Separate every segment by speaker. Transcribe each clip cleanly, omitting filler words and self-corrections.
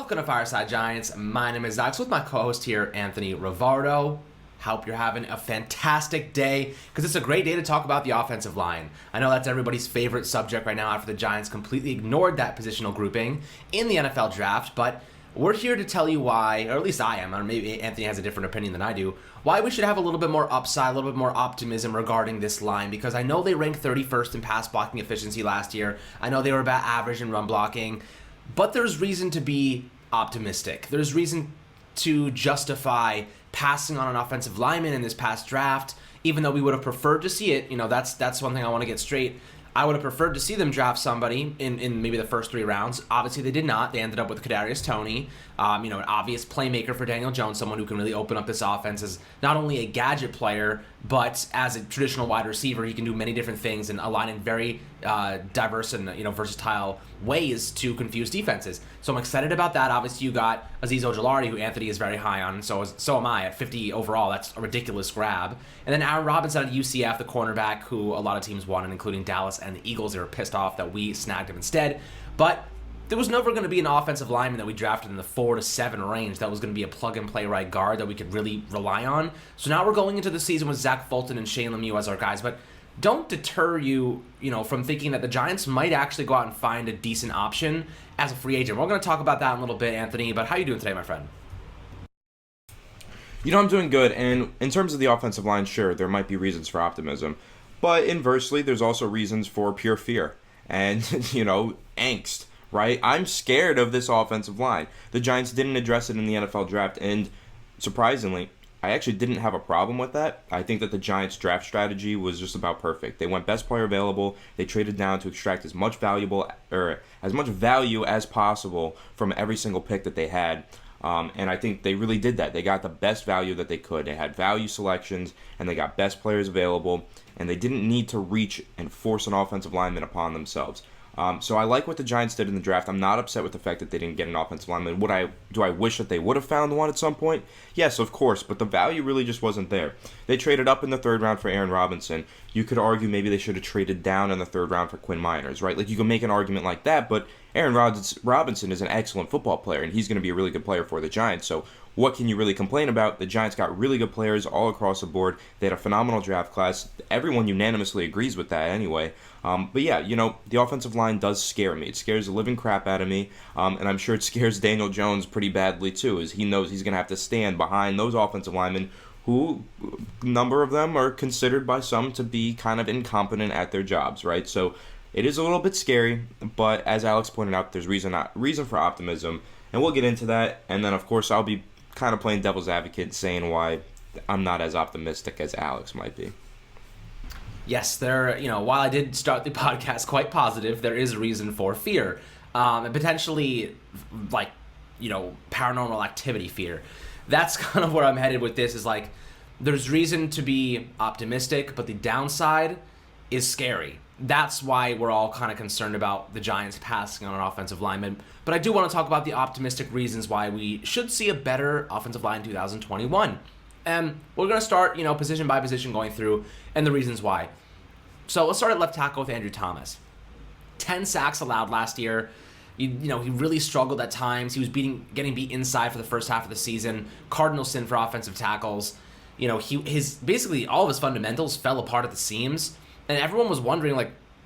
Speaker 1: Welcome to Fireside Giants. My name is Alex with my co-host here, Anthony Rivardo. Hope you're having a fantastic day because it's a great day to talk about the offensive line. I know that's everybody's favorite subject right now after the Giants completely ignored that positional grouping in the NFL draft, but we're here to tell you why, or at least I am, or maybe Anthony has a different opinion than I do, why we should have a little bit more upside, a little bit more optimism regarding this line, because I know they ranked 31st in pass blocking efficiency last year. I know they were about average in run blocking, but there's reason to be optimistic. There's reason to justify passing on an offensive lineman in this past draft, even though we would have preferred to see it. That's one thing I want to get straight. I would have preferred to see them draft somebody in maybe the first 3 rounds. Obviously, they did not. They ended up with Kadarius Toney, an obvious playmaker for Daniel Jones, someone who can really open up this offense as not only a gadget player, but as a traditional wide receiver. He can do many different things and align in very diverse and versatile ways to confuse defenses. So I'm excited about that. Obviously, you got Azeez Ojulari, who Anthony is very high on, and so am I at 50 overall. That's a ridiculous grab. And then Aaron Robinson at UCF, the cornerback, who a lot of teams wanted, including Dallas and the Eagles. They were pissed off that we snagged him instead. But there was never going to be an offensive lineman that we drafted in the 4 to 7 range that was going to be a plug-and-play right guard that we could really rely on. So now we're going into the season with Zach Fulton and Shane Lemieux as our guys. But don't deter you, from thinking that the Giants might actually go out and find a decent option as a free agent. We're going to talk about that in a little bit, Anthony. But how are you doing today, my friend?
Speaker 2: I'm doing good, and in terms of the offensive line, sure, there might be reasons for optimism. But inversely, there's also reasons for pure fear and, angst, right? I'm scared of this offensive line. The Giants didn't address it in the NFL draft, and surprisingly, I actually didn't have a problem with that. I think that the Giants' draft strategy was just about perfect. They went best player available. They traded down to extract as much value as possible from every single pick that they had. And I think they really did that. They got the best value that they could. They had value selections, and they got best players available, and they didn't need to reach and force an offensive lineman upon themselves. So I like what the Giants did in the draft. I'm not upset with the fact that they didn't get an offensive lineman. Do I wish that they would have found one at some point? Yes, of course, but the value really just wasn't there. They traded up in the 3rd round for Aaron Robinson. You could argue maybe they should have traded down in the 3rd round for Quinn Miners, right? Like, you can make an argument like that, but Aaron Robinson is an excellent football player, and he's going to be a really good player for the Giants. So what can you really complain about? The Giants got really good players all across the board. They had a phenomenal draft class. Everyone unanimously agrees with that anyway. But yeah, the offensive line does scare me. It scares the living crap out of me, and I'm sure it scares Daniel Jones pretty badly too, as he knows he's going to have to stand behind those offensive linemen who, a number of them are considered by some to be kind of incompetent at their jobs, right? So it is a little bit scary, but as Alex pointed out, there's reason for optimism, and we'll get into that. And then, of course, I'll be kind of playing devil's advocate, saying why I'm not as optimistic as Alex might be.
Speaker 1: Yes, while I did start the podcast quite positive, there is reason for fear, and potentially, paranormal activity fear. That's kind of where I'm headed with this, is there's reason to be optimistic, but the downside is scary. That's why we're all kind of concerned about the Giants passing on an offensive lineman. But I do want to talk about the optimistic reasons why we should see a better offensive line in 2021. And we're going to start, position by position going through, and the reasons why. So let's start at left tackle with Andrew Thomas. 10 sacks allowed last year. He really struggled at times. He was getting beat inside for the first half of the season. Cardinal sin for offensive tackles. Basically all of his fundamentals fell apart at the seams. And everyone was wondering,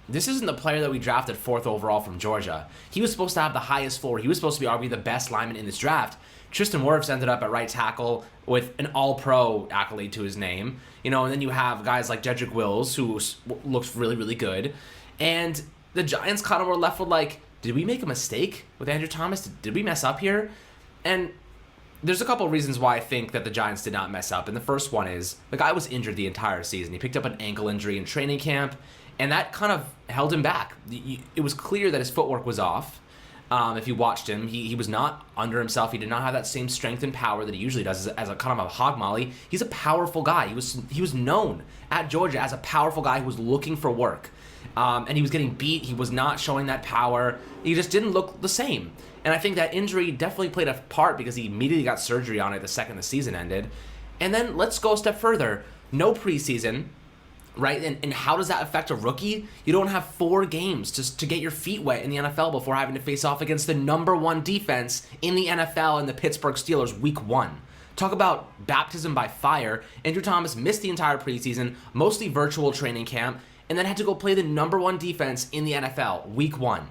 Speaker 1: this isn't the player that we drafted 4th overall from Georgia. He was supposed to have the highest floor. He was supposed to be arguably the best lineman in this draft. Tristan Wirfs ended up at right tackle with an all-pro accolade to his name. And then you have guys like Jedrick Wills, who looks really, really good. And the Giants kind of were left with, did we make a mistake with Andrew Thomas? Did we mess up here? And there's a couple of reasons why I think that the Giants did not mess up. And the first one is the guy was injured the entire season. He picked up an ankle injury in training camp, and that kind of held him back. It was clear that his footwork was off. If you watched him, he was not under himself. He did not have that same strength and power that he usually does as a kind of a hog molly. He's a powerful guy. He was known at Georgia as a powerful guy who was looking for work. And he was getting beat. He was not showing that power. He just didn't look the same. And I think that injury definitely played a part because he immediately got surgery on it the second the season ended. And then let's go a step further. No preseason. right? And how does that affect a rookie? You don't have 4 games to get your feet wet in the NFL before having to face off against the #1 defense in the NFL and the Pittsburgh Steelers week 1. Talk about baptism by fire. Andrew Thomas missed the entire preseason, mostly virtual training camp, and then had to go play the #1 defense in the NFL week 1.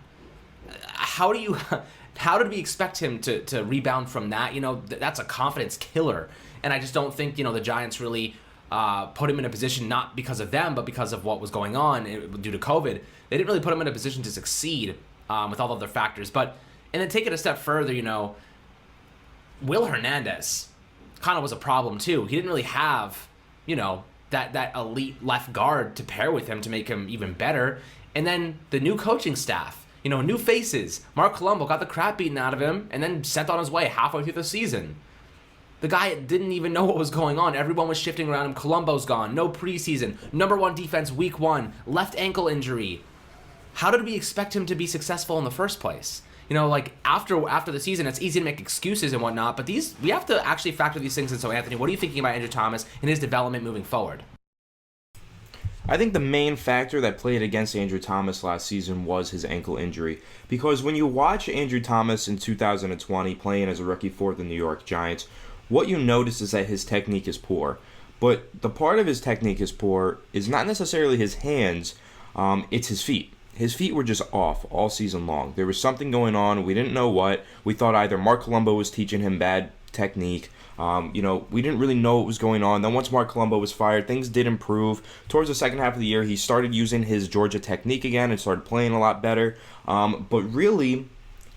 Speaker 1: How did we expect him to rebound from that? That's a confidence killer. And I just don't think, the Giants really put him in a position, not because of them, but because of what was going on due to COVID. They didn't really put him in a position to succeed with all of their factors. And then take it a step further, Will Hernandez kind of was a problem too. He didn't really have, that elite left guard to pair with him to make him even better. And then the new coaching staff, new faces. Mark Colombo got the crap beaten out of him and then sent on his way halfway through the season. The guy didn't even know what was going on. Everyone was shifting around him. Colombo's gone. No preseason. #1 defense week 1. Left ankle injury. How did we expect him to be successful in the first place? After the season, it's easy to make excuses and whatnot, but we have to actually factor these things in. So, Anthony, what are you thinking about Andrew Thomas and his development moving forward?
Speaker 2: I think the main factor that played against Andrew Thomas last season was his ankle injury. Because when you watch Andrew Thomas in 2020 playing as a rookie for the New York Giants, what you notice is that his technique is poor. But the part of his technique is poor is not necessarily his hands, it's his feet. His feet were just off all season long. There was something going on. We didn't know what. We thought either Mark Colombo was teaching him bad technique. We didn't really know what was going on. Then once Mark Colombo was fired, things did improve. Towards the second half of the year, he started using his Georgia technique again and started playing a lot better. But really,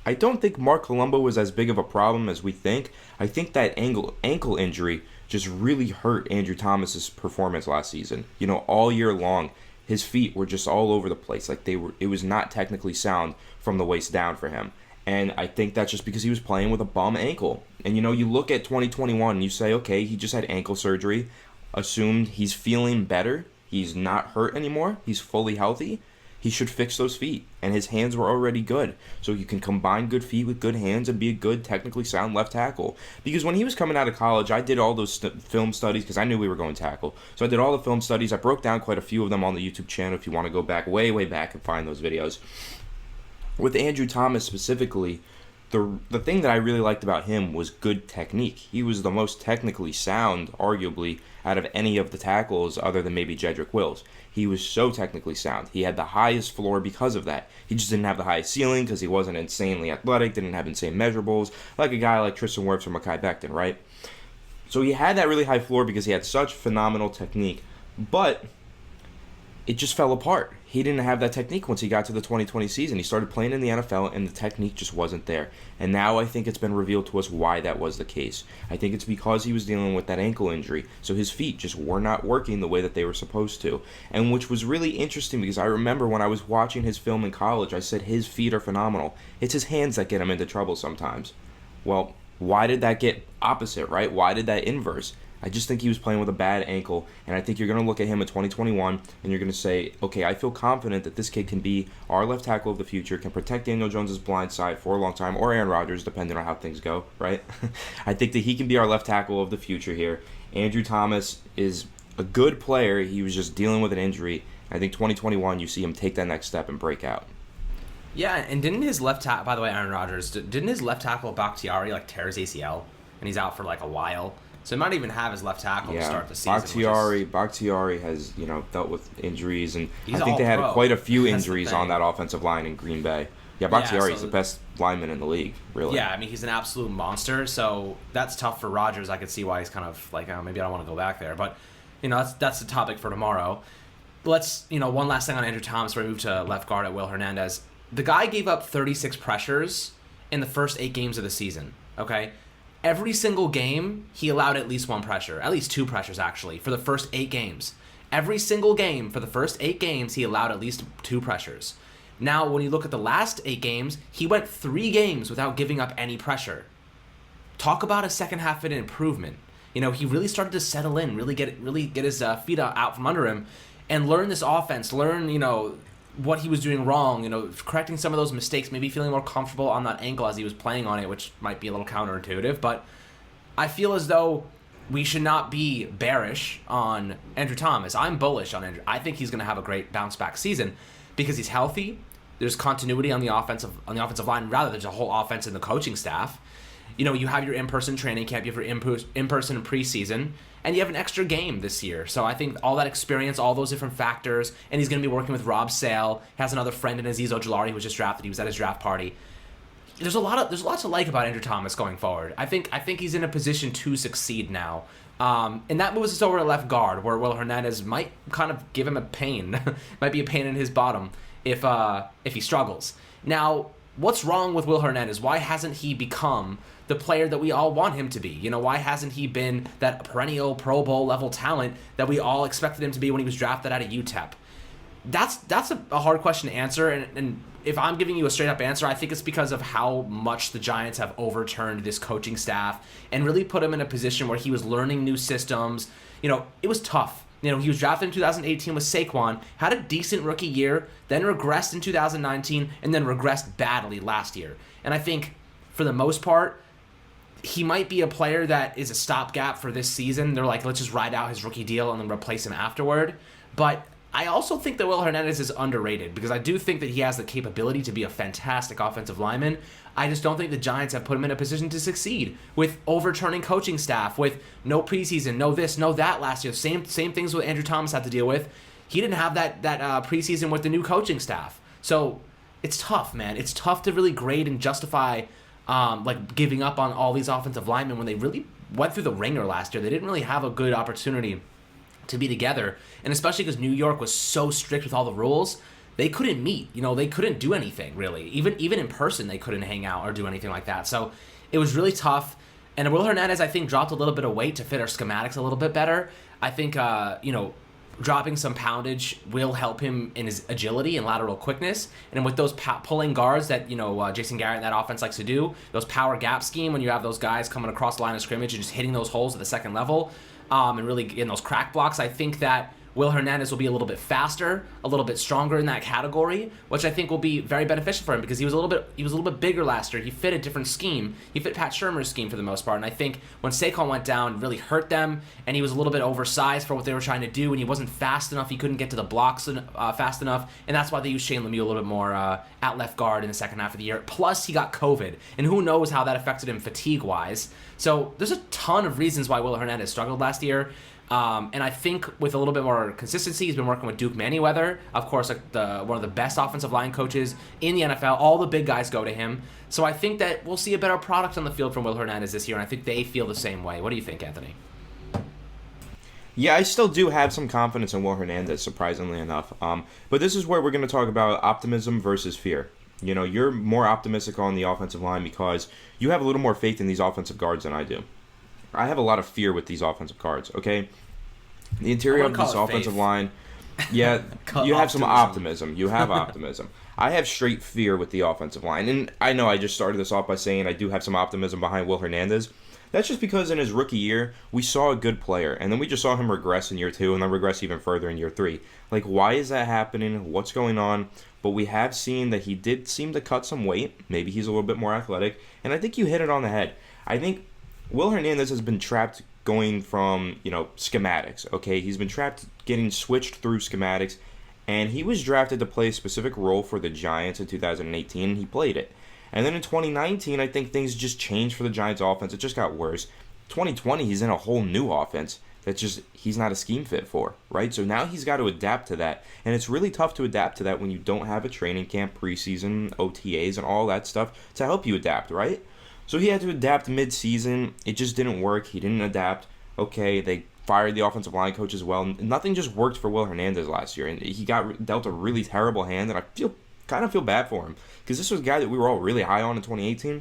Speaker 2: I don't think Mark Colombo was as big of a problem as we think. I think that ankle injury just really hurt Andrew Thomas's performance last season. All year long, his feet were just all over the place. It was not technically sound from the waist down for him. And I think that's just because he was playing with a bum ankle. And you look at 2021 and you say, okay, he just had ankle surgery. Assumed he's feeling better. He's not hurt anymore. He's fully healthy. He should fix those feet. And his hands were already good. So you can combine good feet with good hands and be a good, technically sound left tackle. Because when he was coming out of college, I did all those film studies because I knew we were going tackle. So I did all the film studies. I broke down quite a few of them on the YouTube channel if you want to go back, way, way back and find those videos. With Andrew Thomas specifically, the thing that I really liked about him was good technique. He was the most technically sound, arguably, out of any of the tackles other than maybe Jedrick Wills. He was so technically sound. He had the highest floor because of that. He just didn't have the highest ceiling because he wasn't insanely athletic, didn't have insane measurables, like a guy like Tristan Wirfs or Mekhi Becton, right? So he had that really high floor because he had such phenomenal technique, but it just fell apart. He didn't have that technique once he got to the 2020 season. He started playing in the NFL, and the technique just wasn't there. And now I think it's been revealed to us why that was the case. I think it's because he was dealing with that ankle injury, so his feet just were not working the way that they were supposed to. And which was really interesting because I remember when I was watching his film in college, I said his feet are phenomenal. It's his hands that get him into trouble sometimes. Well, why did that get opposite, right? Why did that inverse? I just think he was playing with a bad ankle, and I think you're going to look at him in 2021, and you're going to say, okay, I feel confident that this kid can be our left tackle of the future, can protect Daniel Jones' blind side for a long time, or Aaron Rodgers, depending on how things go, right? I think that he can be our left tackle of the future here. Andrew Thomas is a good player. He was just dealing with an injury. I think 2021, you see him take that next step and break out.
Speaker 1: Yeah, and didn't his left tackle, by the way, Aaron Rodgers, didn't his left tackle Bakhtiari tear his ACL, and he's out for a while? So he might even have his left tackle to start the season.
Speaker 2: Bakhtiari has dealt with injuries, and
Speaker 1: I
Speaker 2: think they had quite a few
Speaker 1: That's
Speaker 2: injuries on that offensive line in Green Bay. Yeah, Bakhtiari is the best lineman in the league, really.
Speaker 1: Yeah, I mean, he's an absolute monster, so that's tough for Rodgers. I could see why he's kind of maybe I don't want to go back there. But, that's the topic for tomorrow. Let's, one last thing on Andrew Thomas before we move to left guard at Will Hernandez. The guy gave up 36 pressures in the first 8 games of the season, okay? Every single game, he allowed at least 1 pressure. At least 2 pressures, actually, for the first 8 games. Every single game, for the first 8 games, he allowed at least 2 pressures. Now, when you look at the last 8 games, he went 3 games without giving up any pressure. Talk about a second half of an improvement. He really started to settle in, really get his feet out from under him, and learn this offense, learn, what he was doing wrong, correcting some of those mistakes, maybe feeling more comfortable on that ankle as he was playing on it, which might be a little counterintuitive, but I feel as though we should not be bearish on Andrew Thomas. I'm bullish on Andrew. I think he's going to have a great bounce back season because he's healthy. There's continuity on the offensive line. Rather, there's a whole offense in the coaching staff. You have your in-person training camp, you have your in-person preseason, and you have an extra game this year. So I think all that experience, all those different factors, and he's going to be working with Rob Sale, has another friend in Azeez Ojulari who was just drafted. He was at his draft party. There's a lot to like about Andrew Thomas going forward. I think he's in a position to succeed now. And that moves us over to left guard, where Will Hernandez might kind of give him a pain. Might be a pain in his bottom if he struggles. Now, what's wrong with Will Hernandez? Why hasn't he become the player that we all want him to be? Why hasn't he been that perennial Pro Bowl level talent that we all expected him to be when he was drafted out of UTEP? That's a hard question to answer, and if I'm giving you a straight up answer, I think it's because of how much the Giants have overturned this coaching staff and really put him in a position where he was learning new systems. It was tough. He was drafted in 2018 with Saquon, had a decent rookie year, then regressed in 2019, and then regressed badly last year. And I think, for the most part, he might be a player that is a stopgap for this season. They're like, let's just ride out his rookie deal and then replace him afterward. But I also think that Will Hernandez is underrated because I do think that he has the capability to be a fantastic offensive lineman. I just don't think the Giants have put him in a position to succeed with overturning coaching staff, with no preseason, no this, no that last year. Same things with Andrew Thomas had to deal with. He didn't have that preseason with the new coaching staff. So it's tough, man. It's tough to really grade and justify giving up on all these offensive linemen when they really went through the ringer last year. They didn't really have a good opportunity to be together, and especially because New York was so strict with all the rules, they couldn't meet. They couldn't do anything really. Even in person, they couldn't hang out or do anything like that. So it was really tough. And Will Hernandez, I think, dropped a little bit of weight to fit our schematics a little bit better. I think dropping some poundage will help him in his agility and lateral quickness. And with those pulling guards that Jason Garrett and that offense likes to do, those power gap scheme when you have those guys coming across the line of scrimmage and just hitting those holes at the second level. And really in those crack blocks, I think that Will Hernandez will be a little bit faster, a little bit stronger in that category, which I think will be very beneficial for him because he was a little bit bigger last year. He fit a different scheme. He fit Pat Shurmur's scheme for the most part, and I think when Saquon went down, it really hurt them, and he was a little bit oversized for what they were trying to do, and he wasn't fast enough. He couldn't get to the blocks fast enough, and that's why they used Shane Lemieux a little bit more at left guard in the second half of the year. Plus, he got COVID, and who knows how that affected him fatigue-wise. So there's a ton of reasons why Will Hernandez struggled last year. And I think with a little bit more consistency, he's been working with Duke Manyweather, of course, one of the best offensive line coaches in the NFL. All the big guys go to him. So I think that we'll see a better product on the field from Will Hernandez this year, and I think they feel the same way. What do you think, Anthony?
Speaker 2: Yeah, I still do have some confidence in Will Hernandez, surprisingly enough. But this is where we're going to talk about optimism versus fear. You're more optimistic on the offensive line because you have a little more faith in these offensive guards than I do. I have a lot of fear with these offensive guards, okay? The interior of this offensive line, yeah, you have some optimism. You have optimism. I have straight fear with the offensive line. And I know I just started this off by saying I do have some optimism behind Will Hernandez. That's just because in his rookie year, we saw a good player. And then we just saw him regress in year 2 and then regress even further in year 3. Like, why is that happening? What's going on? But we have seen that he did seem to cut some weight. Maybe he's a little bit more athletic. And I think you hit it on the head. I think Will Hernandez has been trapped going from, schematics, okay? He's been trapped getting switched through schematics, and he was drafted to play a specific role for the Giants in 2018, and he played it. And then in 2019, I think things just changed for the Giants offense. It just got worse. 2020, he's in a whole new offense that he's not a scheme fit for, right? So now he's got to adapt to that, and it's really tough to adapt to that when you don't have a training camp, preseason, OTAs, and all that stuff to help you adapt, right? So he had to adapt mid-season. It just didn't work. He didn't adapt. Okay, they fired the offensive line coach as well. Nothing just worked for Will Hernandez last year, and he got dealt a really terrible hand, and I kind of feel bad for him because this was a guy that we were all really high on in 2018.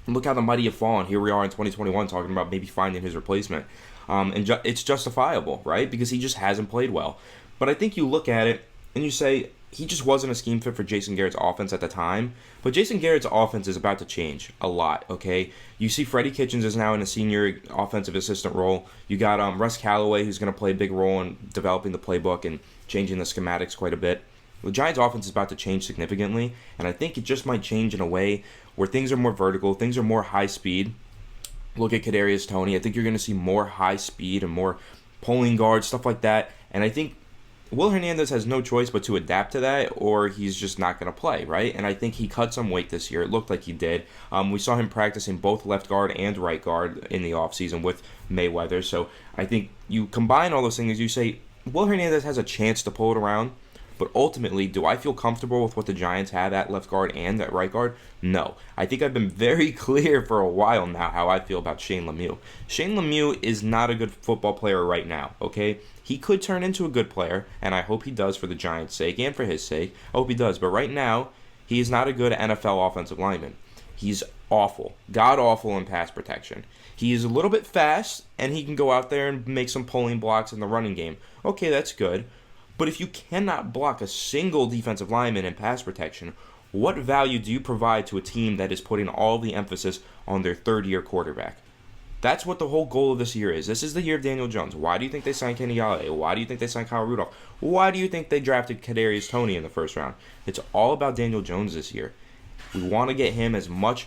Speaker 2: And look how the mighty have fallen. Here we are in 2021 talking about maybe finding his replacement. It's justifiable, right? Because he just hasn't played well. But I think you look at it and you say, he just wasn't a scheme fit for Jason Garrett's offense at the time. But Jason Garrett's offense is about to change a lot, okay? You see Freddie Kitchens is now in a senior offensive assistant role. You got Russ Callaway, who's going to play a big role in developing the playbook and changing the schematics quite a bit. The Giants' offense is about to change significantly, and I think it just might change in a way where things are more vertical, things are more high speed, Look at Kadarius Toney. I think you're going to see more high speed and more pulling guards, stuff like that. And I think Will Hernandez has no choice but to adapt to that, or he's just not going to play, right? And I think he cut some weight this year. It looked like he did. We saw him practicing both left guard and right guard in the offseason with Mayweather. So I think you combine all those things, you say, Will Hernandez has a chance to pull it around. But ultimately, do I feel comfortable with what the Giants have at left guard and at right guard? No. I think I've been very clear for a while now how I feel about Shane Lemieux. Shane Lemieux is not a good football player right now, okay? He could turn into a good player, and I hope he does for the Giants' sake and for his sake. I hope he does. But right now, he is not a good NFL offensive lineman. He's awful. God-awful in pass protection. He is a little bit fast, and he can go out there and make some pulling blocks in the running game. Okay, that's good. But if you cannot block a single defensive lineman in pass protection, what value do you provide to a team that is putting all the emphasis on their third-year quarterback? That's what the whole goal of this year is. This is the year of Daniel Jones. Why do you think they signed Kenny Galladay? Why do you think they signed Kyle Rudolph? Why do you think they drafted Kadarius Toney in the first round? It's all about Daniel Jones this year. We want to get him as much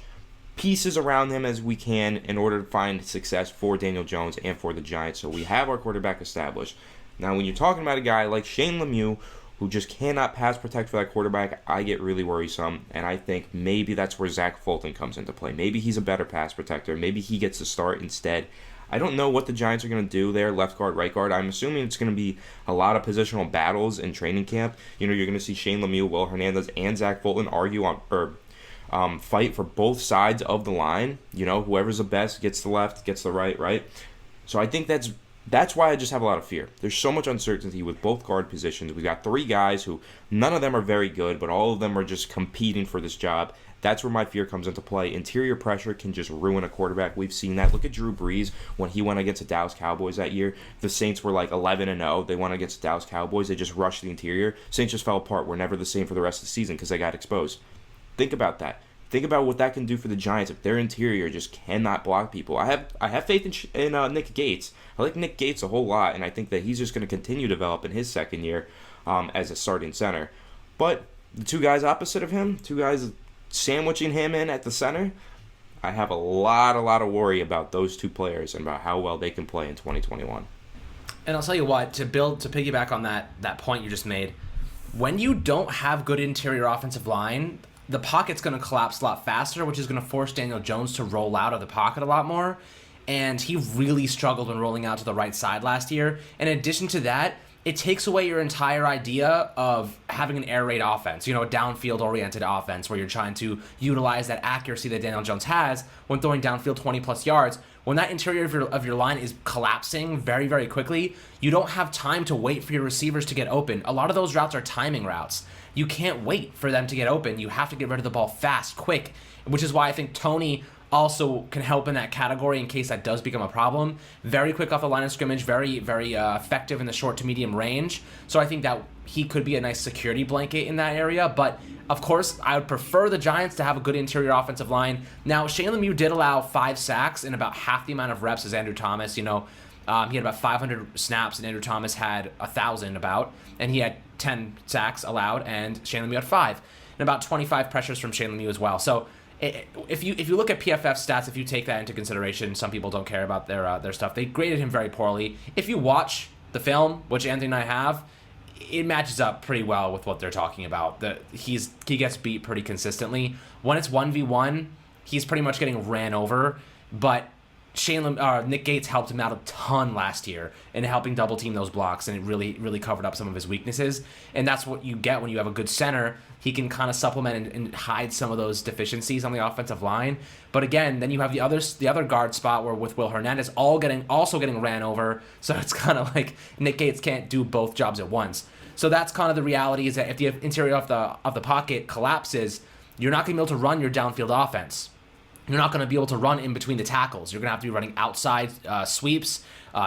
Speaker 2: pieces around him as we can in order to find success for Daniel Jones and for the Giants. So we have our quarterback established. Now, when you're talking about a guy like Shane Lemieux, who just cannot pass protect for that quarterback, I get really worrisome, and I think maybe that's where Zach Fulton comes into play. Maybe he's a better pass protector. Maybe he gets to start instead. I don't know what the Giants are going to do there, left guard, right guard. I'm assuming it's going to be a lot of positional battles in training camp. You know, you're going to see Shane Lemieux, Will Hernandez, and Zach Fulton argue on fight for both sides of the line. You know, whoever's the best gets the left, gets the right, right? So I think that's why I just have a lot of fear. There's so much uncertainty with both guard positions. We've got three guys who none of them are very good, but all of them are just competing for this job. That's where my fear comes into play. Interior pressure can just ruin a quarterback. We've seen that. Look at Drew Brees when he went against the Dallas Cowboys that year. The Saints were like 11-0. They went against the Dallas Cowboys. They just rushed the interior. Saints just fell apart. We're never the same for the rest of the season because they got exposed. Think about that. Think about what that can do for the Giants if their interior just cannot block people. I have faith in Nick Gates. I like Nick Gates a whole lot, and I think that he's just going to continue to develop in his second year as a starting center. But the two guys opposite of him, two guys sandwiching him in at the center, I have a lot of worry about those two players and about how well they can play in 2021.
Speaker 1: And I'll tell you what, to piggyback on that point you just made, when you don't have good interior offensive line, the pocket's going to collapse a lot faster, which is going to force Daniel Jones to roll out of the pocket a lot more. And he really struggled when rolling out to the right side last year. In addition to that, it takes away your entire idea of having an air raid offense, you know, a downfield-oriented offense where you're trying to utilize that accuracy that Daniel Jones has when throwing downfield 20-plus yards. When that interior of your line is collapsing very, very quickly, you don't have time to wait for your receivers to get open. A lot of those routes are timing routes. You can't wait for them to get open. You have to get rid of the ball fast, quick, which is why I think Toney also can help in that category in case that does become a problem. Very quick off the line of scrimmage, very, very effective in the short to medium range. So I think that he could be a nice security blanket in that area. But, of course, I would prefer the Giants to have a good interior offensive line. Now, Shane Lemieux did allow 5 sacks in about half the amount of reps as Andrew Thomas. You know, he had about 500 snaps, and Andrew Thomas had 1,000 about. And he had 10 sacks allowed, and Shane Lemieux had 5. And about 25 pressures from Shane Lemieux as well. So if you look at PFF stats, if you take that into consideration, some people don't care about their stuff. They graded him very poorly. If you watch the film, which Anthony and I have, it matches up pretty well with what they're talking about. He gets beat pretty consistently. When it's 1v1, he's pretty much getting ran over. But Nick Gates helped him out a ton last year in helping double team those blocks, and it really, really covered up some of his weaknesses. And that's what you get when you have a good center. He can kind of supplement and hide some of those deficiencies on the offensive line. But again, then you have the other guard spot where with Will Hernandez also getting ran over. So it's kind of like Nick Gates can't do both jobs at once. So that's kind of the reality, is that if the interior of the pocket collapses, you're not going to be able to run your downfield offense. You're not going to be able to run in between the tackles. You're going to have to be running outside sweeps,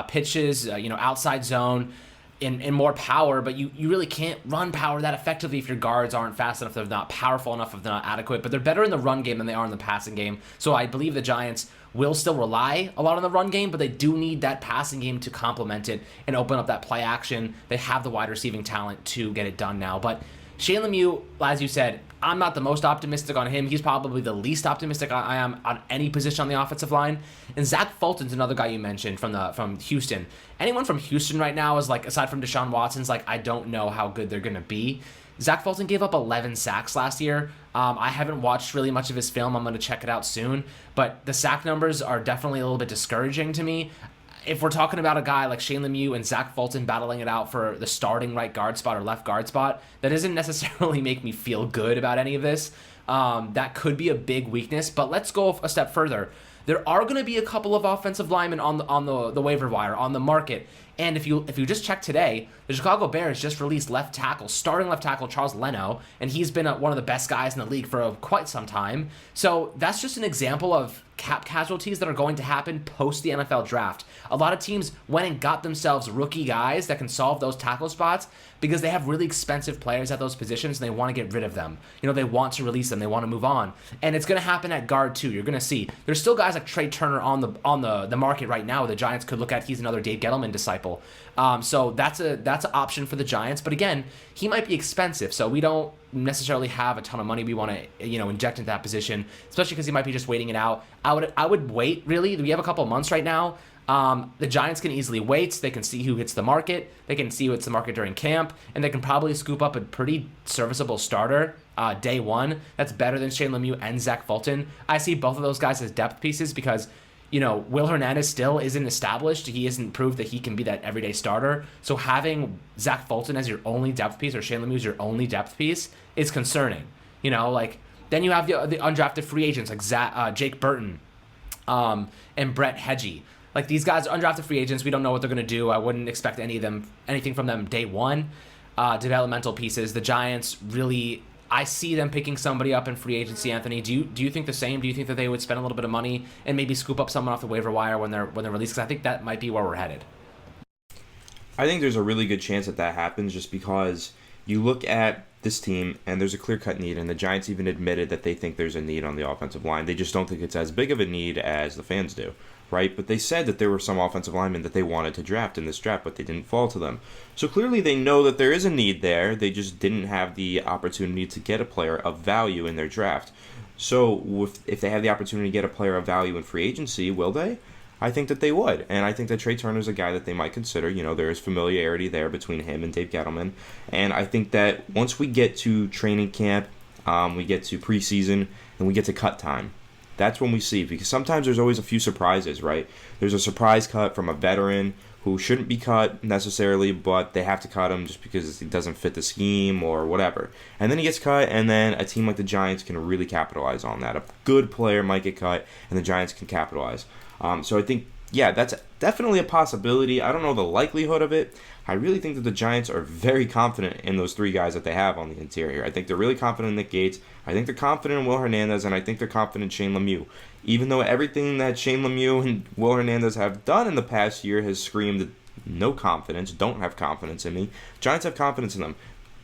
Speaker 1: pitches, outside zone, in more power. But you really can't run power that effectively if your guards aren't fast enough, if they're not powerful enough, if they're not adequate. But they're better in the run game than they are in the passing game. So I believe the Giants will still rely a lot on the run game, but they do need that passing game to complement it and open up that play action. They have the wide receiving talent to get it done now. But Shane Lemieux, as you said, I'm not the most optimistic on him. He's probably the least optimistic I am on any position on the offensive line. And Zach Fulton's another guy you mentioned from Houston. Anyone from Houston right now is like, aside from Deshaun Watson's, like, I don't know how good they're going to be. Zach Fulton gave up 11 sacks last year. I haven't watched really much of his film. I'm going to check it out soon. But the sack numbers are definitely a little bit discouraging to me. If we're talking about a guy like Shane Lemieux and Zach Fulton battling it out for the starting right guard spot or left guard spot, that doesn't necessarily make me feel good about any of this. That could be a big weakness. But let's go a step further. There are going to be a couple of offensive linemen on the waiver wire, on the market. And if you just check today, the Chicago Bears just released starting left tackle Charles Leno, and he's been one of the best guys in the league for quite some time. So that's just an example of cap casualties that are going to happen post the NFL draft. A lot of teams went and got themselves rookie guys that can solve those tackle spots because they have really expensive players at those positions and they want to get rid of them. They want to release them. They want to move on. And it's going to happen at guard too. You're going to see there's still guys like Trey Turner on the market right now. The Giants could look at. He's another Dave Gettleman disciple. So that's an option for the Giants. But again, he might be expensive. So we don't necessarily have a ton of money we want to inject into that position, especially because he might be just waiting it out. I would wait, really. We have a couple of months right now. The Giants can easily wait. They can see who hits the market. They can see who hits the market during camp, and they can probably scoop up a pretty serviceable starter day one. That's better than Shane Lemieux and Zach Fulton. I see both of those guys as depth pieces because Will Hernandez still isn't established. He hasn't proved that he can be that everyday starter. So having Zach Fulton as your only depth piece or Shane Lemieux as your only depth piece is concerning. Then you have the undrafted free agents like Jake Burton and Brett Hedgie. Like, these guys are undrafted free agents. We don't know what they're going to do. I wouldn't expect anything from them day one. Developmental pieces. The Giants really, I see them picking somebody up in free agency, Anthony. Do you think the same? Do you think that they would spend a little bit of money and maybe scoop up someone off the waiver wire when they're released? Because I think that might be where we're headed.
Speaker 2: I think there's a really good chance that happens just because you look at this team and there's a clear-cut need, and the Giants even admitted that they think there's a need on the offensive line. They just don't think it's as big of a need as the fans do, right? But they said that there were some offensive linemen that they wanted to draft in this draft, but they didn't fall to them. So clearly they know that there is a need there. They just didn't have the opportunity to get a player of value in their draft. So if they have the opportunity to get a player of value in free agency, will they? I think that they would, and I think that Trey Turner's a guy that they might consider. There is familiarity there between him and Dave Gettleman, and I think that once we get to training camp, we get to preseason, and we get to cut time, that's when we see, because sometimes there's always a few surprises, right? There's a surprise cut from a veteran who shouldn't be cut necessarily, but they have to cut him just because he doesn't fit the scheme or whatever. And then he gets cut, and then a team like the Giants can really capitalize on that. A good player might get cut, and the Giants can capitalize. So I think, that's definitely a possibility. I don't know the likelihood of it. I really think that the Giants are very confident in those three guys that they have on the interior. I think they're really confident in Nick Gates. I think they're confident in Will Hernandez, and I think they're confident in Shane Lemieux. Even though everything that Shane Lemieux and Will Hernandez have done in the past year has screamed no confidence, don't have confidence in me, Giants have confidence in them.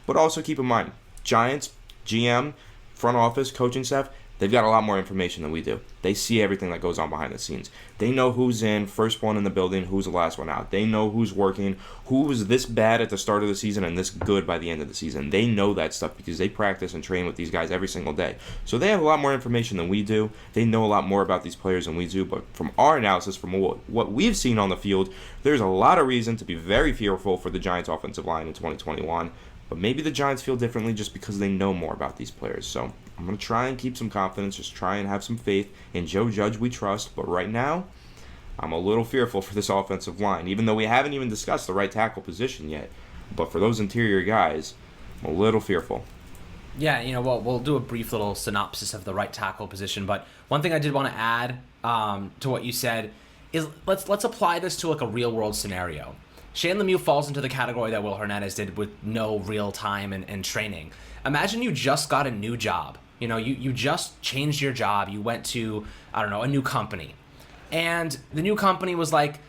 Speaker 2: But also keep in mind, Giants, GM, front office, coaching staff, they've got a lot more information than we do. They see everything that goes on behind the scenes. They know who's in, first one in the building, who's the last one out. They know who's working, who was this bad at the start of the season and this good by the end of the season. They know that stuff because they practice and train with these guys every single day. So they have a lot more information than we do. They know a lot more about these players than we do. But from our analysis, from what we've seen on the field, there's a lot of reason to be very fearful for the Giants' offensive line in 2021. But maybe the Giants feel differently just because they know more about these players. So I'm going to try and keep some confidence, just try and have some faith in Joe Judge we trust. But right now, I'm a little fearful for this offensive line, even though we haven't even discussed the right tackle position yet. But for those interior guys, I'm a little fearful.
Speaker 1: Yeah, we'll do a brief little synopsis of the right tackle position. But one thing I did want to add to what you said is let's apply this to like a real-world scenario. Shane Lemieux falls into the category that Will Hernandez did with no real time and training. Imagine you just got a new job. You just changed your job. You went to, a new company. And the new company was like,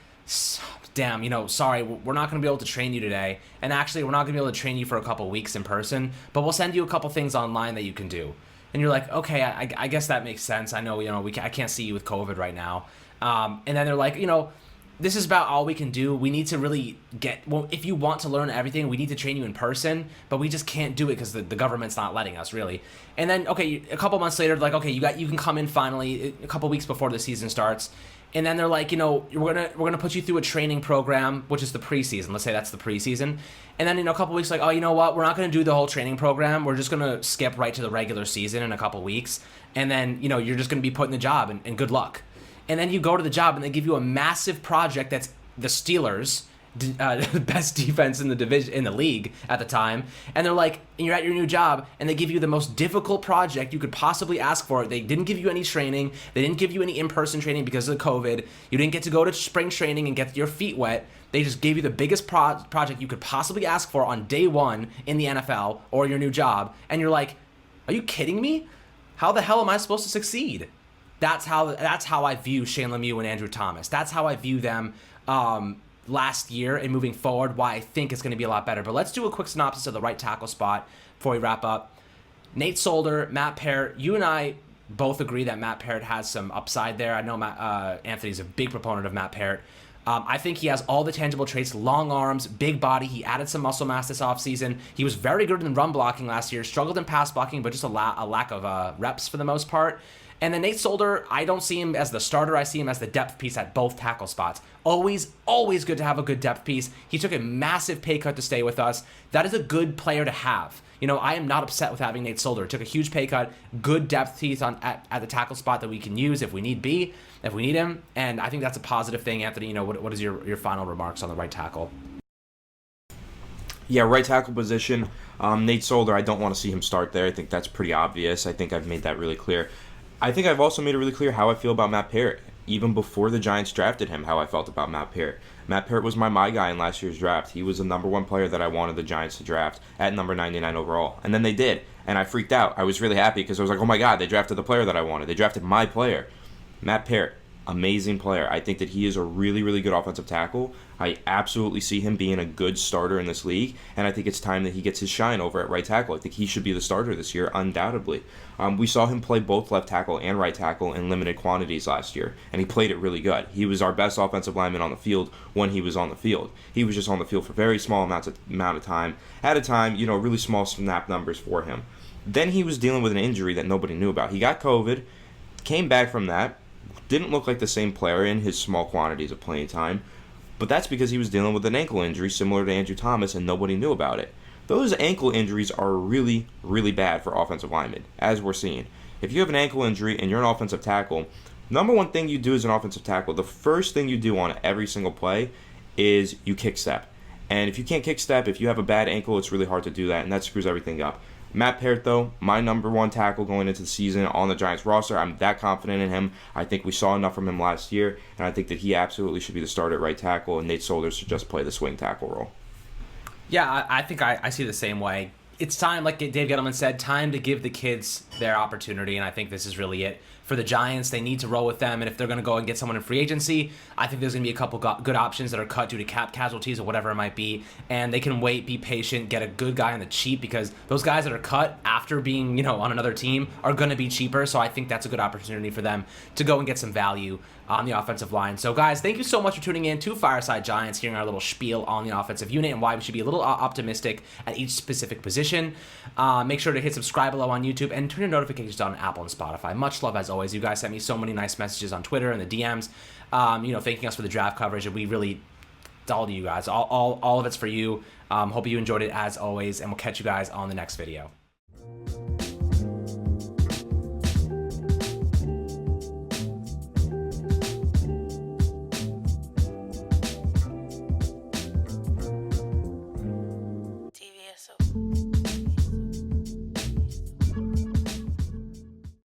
Speaker 1: damn, sorry, we're not going to be able to train you today. And actually, we're not going to be able to train you for a couple weeks in person, but we'll send you a couple things online that you can do. And you're like, okay, I guess that makes sense. I know, I can't see you with COVID right now. And then they're like, this is about all we can do. We need to really if you want to learn everything, we need to train you in person, but we just can't do it because the government's not letting us, really. And then, okay, a couple months later, like, okay, you can come in finally a couple weeks before the season starts. And then they're like, we're gonna put you through a training program, which is the preseason. Let's say that's the preseason. And then a couple weeks, like, oh, you know what? We're not gonna do the whole training program. We're just gonna skip right to the regular season in a couple weeks. And then you're just gonna be put in the job, and good luck. And then you go to the job, and they give you a massive project that's the Steelers, best defense in the division, in the league at the time. And they're like, and you're at your new job, and they give you the most difficult project you could possibly ask for. They didn't give you any training. They didn't give you any in-person training because of COVID. You didn't get to go to spring training and get your feet wet. They just gave you the biggest project you could possibly ask for on day one in the NFL or your new job. And you're like, are you kidding me? How the hell am I supposed to succeed? That's how I view Shane Lemieux and Andrew Thomas. That's how I view them last year and moving forward, why I think it's going to be a lot better. But let's do a quick synopsis of the right tackle spot before we wrap up. Nate Solder, Matt Parrott, you and I both agree that Matt Parrott has some upside there. I know Anthony's a big proponent of Matt Parrott. I think he has all the tangible traits, long arms, big body. He added some muscle mass this offseason. He was very good in run blocking last year, struggled in pass blocking, but just a lack of reps for the most part. And then Nate Solder, I don't see him as the starter. I see him as the depth piece at both tackle spots. Always good to have a good depth piece. He took a massive pay cut to stay with us. That is a good player to have. I am not upset with having Nate Solder. Took a huge pay cut, good depth piece at the tackle spot that we can use if we need him. And I think that's a positive thing. Anthony, what is your final remarks on the right tackle?
Speaker 2: Yeah, right tackle position. Nate Solder, I don't want to see him start there. I think that's pretty obvious. I think I've made that really clear. I think I've also made it really clear how I feel about Matt Parrott. Even before the Giants drafted him, how I felt about Matt Parrott. Matt Parrott was my guy in last year's draft. He was the number one player that I wanted the Giants to draft at number 99 overall. And then they did, and I freaked out. I was really happy because I was like, oh my God, they drafted the player that I wanted. They drafted my player. Matt Parrott, amazing player. I think that he is a really, really good offensive tackle. I absolutely see him being a good starter in this league, and I think it's time that he gets his shine over at right tackle. I think he should be the starter this year, undoubtedly. We saw him play both left tackle and right tackle in limited quantities last year, and he played it really good. He was our best offensive lineman on the field when he was on the field. He was just on the field for very small amount of time, at a time, really small snap numbers for him. Then he was dealing with an injury that nobody knew about. He got COVID, came back from that, didn't look like the same player in his small quantities of playing time, but that's because he was dealing with an ankle injury similar to Andrew Thomas and nobody knew about it. Those ankle injuries are really, really bad for offensive linemen, as we're seeing. If you have an ankle injury and you're an offensive tackle, number one thing you do as an offensive tackle, the first thing you do on every single play is you kick step. And if you can't kick step, if you have a bad ankle, it's really hard to do that, and that screws everything up. Matt Parrott, though, my number one tackle going into the season on the Giants roster. I'm that confident in him. I think we saw enough from him last year, and I think that he absolutely should be the starter at right tackle, and Nate Solder should just play the swing tackle role.
Speaker 1: Yeah, I think I see the same way. It's time, like Dave Gettleman said, time to give the kids their opportunity, and I think this is really it. For the Giants, they need to roll with them, and if they're going to go and get someone in free agency, I think there's going to be a couple good options that are cut due to cap casualties or whatever it might be, and they can wait, be patient, get a good guy on the cheap, because those guys that are cut after being, on another team are going to be cheaper, so I think that's a good opportunity for them to go and get some value on the offensive line. So guys, thank you so much for tuning in to Fireside Giants, hearing our little spiel on the offensive unit and why we should be a little optimistic at each specific position. Make sure to hit subscribe below on YouTube and turn your notifications on Apple and Spotify. Much love as always. You guys sent me so many nice messages on Twitter and the DMs, thanking us for the draft coverage, and we really, it's all to you guys. All of it's for you. Hope you enjoyed it as always, and we'll catch you guys on the next video.